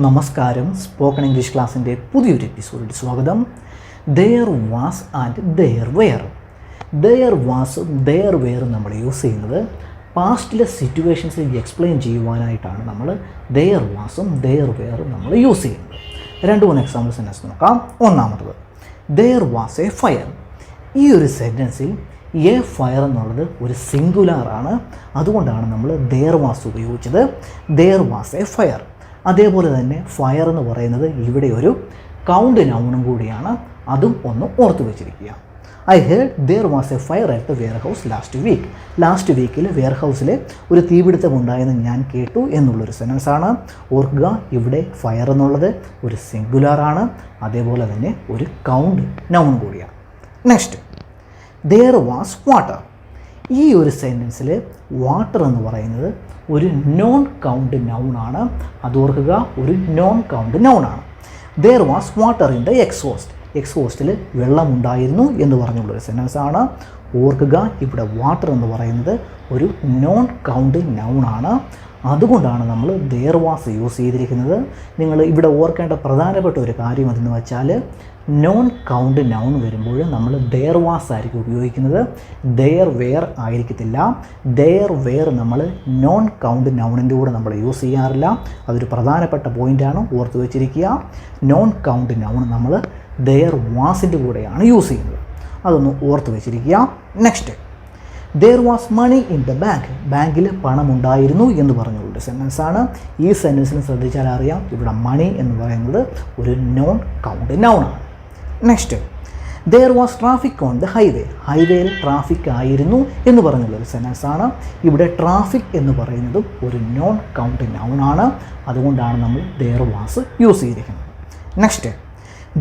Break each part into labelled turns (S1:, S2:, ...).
S1: നമസ്കാരം. Spoken English ക്ലാസ്സിൻ്റെ പുതിയൊരു എപ്പിസോഡിൽ സ്വാഗതം. There was and there were. There വാസും ദെയർ വെയറും നമ്മൾ യൂസ് ചെയ്യുന്നത് പാസ്റ്റിലെ സിറ്റുവേഷൻസ് എക്സ്പ്ലെയിൻ ചെയ്യുവാനായിട്ടാണ് നമ്മൾ ദെയർ വാസും ദെയർ വെയറും നമ്മൾ യൂസ് ചെയ്യുന്നത്. 2-3 എക്സാമ്പിൾ സെൻറ്റൻസ് നോക്കാം. ഒന്നാമത്, ദെയർ വാസ് എ ഫയർ. ഈ ഒരു സെൻറ്റൻസിൽ എ ഫയർ എന്നുള്ളത് ഒരു സിംഗുലാറാണ്. അതുകൊണ്ടാണ് നമ്മൾ ദെയർ വാസ് ഉപയോഗിച്ചത്. There was a fire. അതേപോലെ തന്നെ ഫയർ എന്ന് പറയുന്നത് ഇവിടെ ഒരു കൗണ്ട് നൗണും കൂടിയാണ്. അതും ഒന്ന് ഓർത്ത് വെച്ചിരിക്കുക. I heard there was a fire at the warehouse last week. Last വീക്കിൽ വെയർ ഹൗസിൽ ഒരു തീപിടുത്തം ഉണ്ടായെന്ന് ഞാൻ കേട്ടു എന്നുള്ളൊരു സെൻറ്റൻസാണ്. ഓർക്കുക, ഇവിടെ ഫയർ എന്നുള്ളത് ഒരു സിംഗുലാറാണ്. അതേപോലെ തന്നെ ഒരു കൗണ്ട് നൗൺ കൂടിയാണ്. Next, there was water. ഈ ഒരു സെൻറ്റൻസിൽ വാട്ടർ എന്ന് പറയുന്നത് ഒരു നോൺ കൗണ്ട് നൗണാണ്. അതോർക്കുക, ഒരു നോൺ കൗണ്ട് നൗണാണ്. There was water in the exhaust. എക്സോസ്റ്റിൽ വെള്ളമുണ്ടായിരുന്നു എന്ന് പറഞ്ഞുള്ളൊരു സെൻറ്റൻസാണ്. ഓർക്കുക, ഇവിടെ വാട്ടർ എന്ന് പറയുന്നത് ഒരു നോൺ കൗണ്ട് നൗണാണ്. അതുകൊണ്ടാണ് നമ്മൾ ദെയർ വാസ് യൂസ് ചെയ്തിരിക്കുന്നത്. നിങ്ങൾ ഇവിടെ ഓർക്കേണ്ട പ്രധാനപ്പെട്ട ഒരു കാര്യം അതെന്ന് വെച്ചാൽ, നോൺ കൗണ്ട് നൗൺ വരുമ്പോൾ നമ്മൾ ദെയർ വാസ് ആയിരിക്കും ഉപയോഗിക്കുന്നത്. ദെയർ വെയർ ആയിരിക്കത്തില്ല. ദെയർ വെയർ നമ്മൾ നോൺ കൗണ്ട് നൗണിൻ്റെ കൂടെ നമ്മൾ യൂസ് ചെയ്യാറില്ല. അതൊരു പ്രധാനപ്പെട്ട പോയിൻ്റാണ്, ഓർത്ത് വെച്ചിരിക്കുക. നോൺ കൗണ്ട് നൗൺ നമ്മൾ ദെയർ വാസിൻ്റെ കൂടെയാണ് യൂസ് ചെയ്യുന്നത്. അതൊന്ന് ഓർത്ത് വെച്ചിരിക്കുക. Next, there was money in the bank. ബാങ്കിൽ പണമുണ്ടായിരുന്നു എന്ന് പറഞ്ഞുള്ള സെൻറ്റൻസാണ്. ഈ സെൻറ്റൻസിന് ശ്രദ്ധിച്ചാൽ അറിയാം, ഇവിടെ മണി എന്ന് പറയുന്നത് ഒരു നോൺ കൗണ്ട് നൗണാണ്. Next, there was traffic on the highway. ഹൈവേയിൽ ട്രാഫിക് ആയിരുന്നു എന്ന് പറഞ്ഞുള്ളൊരു സെൻറ്റൻസാണ്. ഇവിടെ ട്രാഫിക് എന്ന് പറയുന്നതും ഒരു നോൺ കൗണ്ട് നൗണാണ്. അതുകൊണ്ടാണ് നമ്മൾ ദെയർ വാസ് യൂസ് ചെയ്തിരിക്കുന്നത്. Next,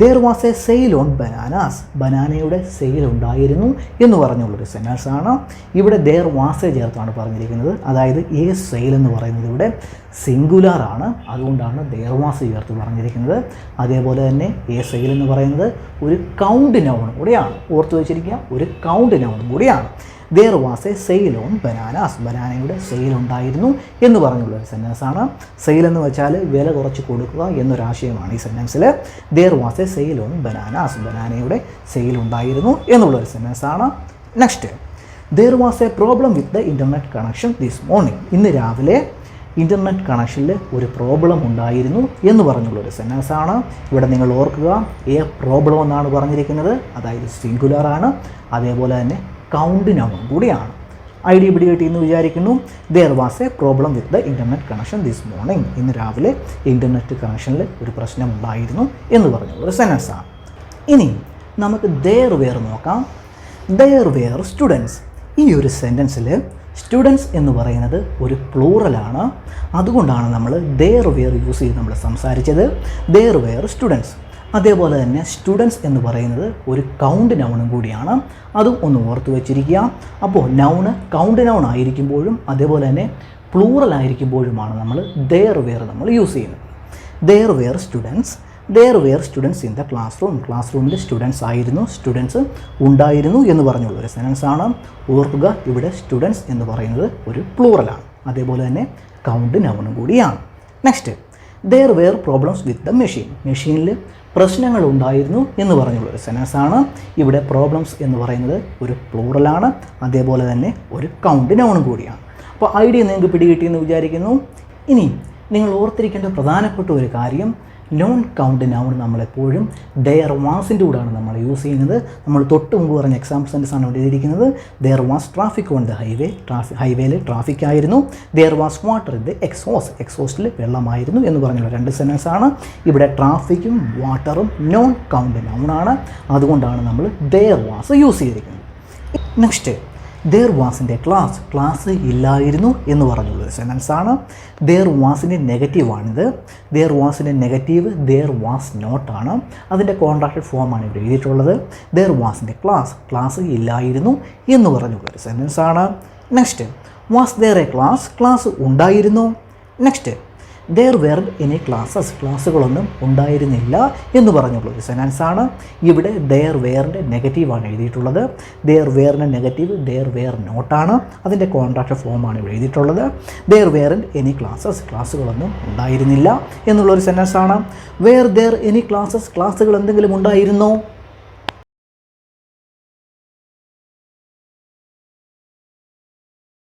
S1: there was a sale on bananas. ബനാനയുടെ സെയിൽ ഉണ്ടായിരുന്നു എന്ന് പറഞ്ഞുള്ളൊരു സെൻറ്റൻസാണ്. ഇവിടെ ദെയർ വാസ് ചേർത്താണ് പറഞ്ഞിരിക്കുന്നത്. അതായത് എ സെയിൽ എന്ന് പറയുന്നത് ഇവിടെ സിംഗുലാറാണ്. അതുകൊണ്ടാണ് ദെയർ വാസ് ചേർത്ത് പറഞ്ഞിരിക്കുന്നത്. അതേപോലെ തന്നെ എ സെയിൽ എന്ന് പറയുന്നത് ഒരു കൗണ്ട് നൗണും കൂടിയാണ്. ഓർത്ത് വെച്ചിരിക്കുക, ഒരു കൗണ്ട് നൗണും കൂടിയാണ്. There was a sale on bananas. ബനാനയുടെ സെയിൽ ഉണ്ടായിരുന്നു എന്ന് പറഞ്ഞുള്ളൊരു സെൻറ്റൻസാണ്. സെയിൽ എന്ന് വെച്ചാൽ വില കുറച്ച് കൊടുക്കുക എന്നൊരാശയമാണ് ഈ സെൻറ്റൻസിൽ. There was a sale on bananas. ബനാനയുടെ സെയിൽ ഉണ്ടായിരുന്നു എന്നുള്ളൊരു സെൻറ്റൻസാണ്. Next, there was a problem with the internet connection this morning. ഇന്ന് രാവിലെ ഇൻ്റർനെറ്റ് കണക്ഷനിൽ ഒരു പ്രോബ്ലം ഉണ്ടായിരുന്നു എന്ന് പറഞ്ഞുള്ളൊരു സെൻറ്റൻസാണ്. ഇവിടെ നിങ്ങൾ ഓർക്കുക, എ പ്രോബ്ലം എന്നാണ് പറഞ്ഞിരിക്കുന്നത്. അതായത് സിംഗുലറാണ്. അതേപോലെ തന്നെ കൗണ്ട് നൗൺ കൂടിയാണ്. ഐഡിയ പിടികിട്ടി എന്ന് വിചാരിക്കുന്നു. There was a problem with the internet connection this morning. ഇന്ന് രാവിലെ ഇൻ്റർനെറ്റ് കണക്ഷനിൽ ഒരു പ്രശ്നം ഉണ്ടായിരുന്നു എന്ന് പറഞ്ഞുള്ളൊരു സെൻറ്റൻസാണ്. ഇനി നമുക്ക് ദെയർ വെയർ നോക്കാം. There were students. ഈ ഒരു സെൻറ്റൻസിൽ സ്റ്റുഡൻസ് എന്ന് പറയുന്നത് ഒരു പ്ലൂറലാണ്. അതുകൊണ്ടാണ് നമ്മൾ ദെയർ വെയർ യൂസ് ചെയ്ത് നമ്മൾ സംസാരിച്ചത്. There were students. അതേപോലെ തന്നെ സ്റ്റുഡൻസ് എന്ന് പറയുന്നത് ഒരു കൗണ്ട് നൗണും കൂടിയാണ്. അതും ഒന്ന് ഓർത്ത് വെച്ചിരിക്കുക. അപ്പോൾ നൗണ് കൗണ്ട് നൗൺ ആയിരിക്കുമ്പോഴും അതേപോലെ തന്നെ പ്ലൂറൽ ആയിരിക്കുമ്പോഴുമാണ് നമ്മൾ ദെയർ വെയർ നമ്മൾ യൂസ് ചെയ്യുന്നത്. There were students. There were students in the classroom. ക്ലാസ് റൂമിൽ സ്റ്റുഡൻസ് ആയിരുന്നു, സ്റ്റുഡൻസ് ഉണ്ടായിരുന്നു എന്ന് പറഞ്ഞുള്ളൊരു സെൻറ്റൻസാണ്. ഓർക്കുക, ഇവിടെ സ്റ്റുഡൻസ് എന്ന് പറയുന്നത് ഒരു പ്ലൂറലാണ്. അതേപോലെ തന്നെ കൗണ്ട് നൗണും കൂടിയാണ്. Next, there were problems with the machine. മെഷീനിൽ പ്രശ്നങ്ങൾ ഉണ്ടായിരുന്നു എന്ന് പറഞ്ഞുള്ളൊരു സെൻറ്റൻസാണ്. ഇവിടെ പ്രോബ്ലംസ് എന്ന് പറയുന്നത് ഒരു പ്ലൂറലാണ്. അതേപോലെ തന്നെ ഒരു കൗണ്ട് നൗണും കൂടിയാണ്. അപ്പോൾ ഐഡിയ നിങ്ങൾക്ക് പിടികിട്ടിയെന്ന് വിചാരിക്കുന്നു. ഇനി നിങ്ങൾ ഓർത്തിരിക്കേണ്ട പ്രധാനപ്പെട്ട ഒരു കാര്യം, നോൺ കൗണ്ട് നൗൺ നമ്മളെപ്പോഴും ദെയർ വാസിൻ്റെ കൂടെയാണ് നമ്മൾ യൂസ് ചെയ്യുന്നത്. നമ്മൾ തൊട്ട് മുമ്പ് പറഞ്ഞ എക്സാമ്പിൾ സെൻറ്റൻസാണ് ഇവിടെ എഴുതിയിരിക്കുന്നത്. There was traffic on the highway. ഹൈവേയിൽ ട്രാഫിക് ആയിരുന്നു. There was water in the exhaust. എക്സോസ്റ്റിൽ വെള്ളമായിരുന്നു എന്ന് പറഞ്ഞുള്ള 2 സെൻറ്റൻസാണ്. ഇവിടെ ട്രാഫിക്കും വാട്ടറും നോൺ കൗണ്ട് നൗണാണ്. അതുകൊണ്ടാണ് നമ്മൾ ദെയർ വാസ് യൂസ് ചെയ്തിരിക്കുന്നത്. നെക്സ്റ്റ്, ദെയർ വാസിൻ്റെ ക്ലാസ്. ക്ലാസ് ഇല്ലായിരുന്നു എന്ന് പറഞ്ഞുള്ളൊരു സെൻറ്റൻസാണ്. ദെയർ വാസിൻ്റെ നെഗറ്റീവാണിത്. ദെയർ വാസിൻ്റെ നെഗറ്റീവ് ദെയർ വാസ് നോട്ടാണ്. അതിൻ്റെ കോൺട്രാക്റ്റഡ് ഫോമാണ് ഇവിടെ എഴുതിയിട്ടുള്ളത്. ദെയർ വാസിൻ്റെ ക്ലാസ്. ക്ലാസ് ഇല്ലായിരുന്നു എന്ന് പറഞ്ഞുള്ളൊരു സെൻറ്റൻസാണ്. Next, was there a class. Class ഉണ്ടായിരുന്നു. നെക്സ്റ്റ്, ദെയർ വെയർ എനി ക്ലാസ്സുകളൊന്നും ഉണ്ടായിരുന്നില്ല എന്ന് പറഞ്ഞുള്ളൊരു സെൻറ്റൻസാണ്. ഇവിടെ ദെയർ വെയറിൻ്റെ നെഗറ്റീവാണ് എഴുതിയിട്ടുള്ളത്. ദെയർ വെയറിൻ്റെ നെഗറ്റീവ് ദെയർ വെയർ നോട്ടാണ്. അതിൻ്റെ കോൺട്രാക്ട് ഫോമാണ് ഇവിടെ എഴുതിയിട്ടുള്ളത്. ദെയർ വെയർ എനി ക്ലാസ്സുകളൊന്നും ഉണ്ടായിരുന്നില്ല എന്നുള്ളൊരു സെൻറ്റൻസാണ്. വെയർ ദെയർ എനി ക്ലാസ്സുകൾ എന്തെങ്കിലും ഉണ്ടായിരുന്നോ?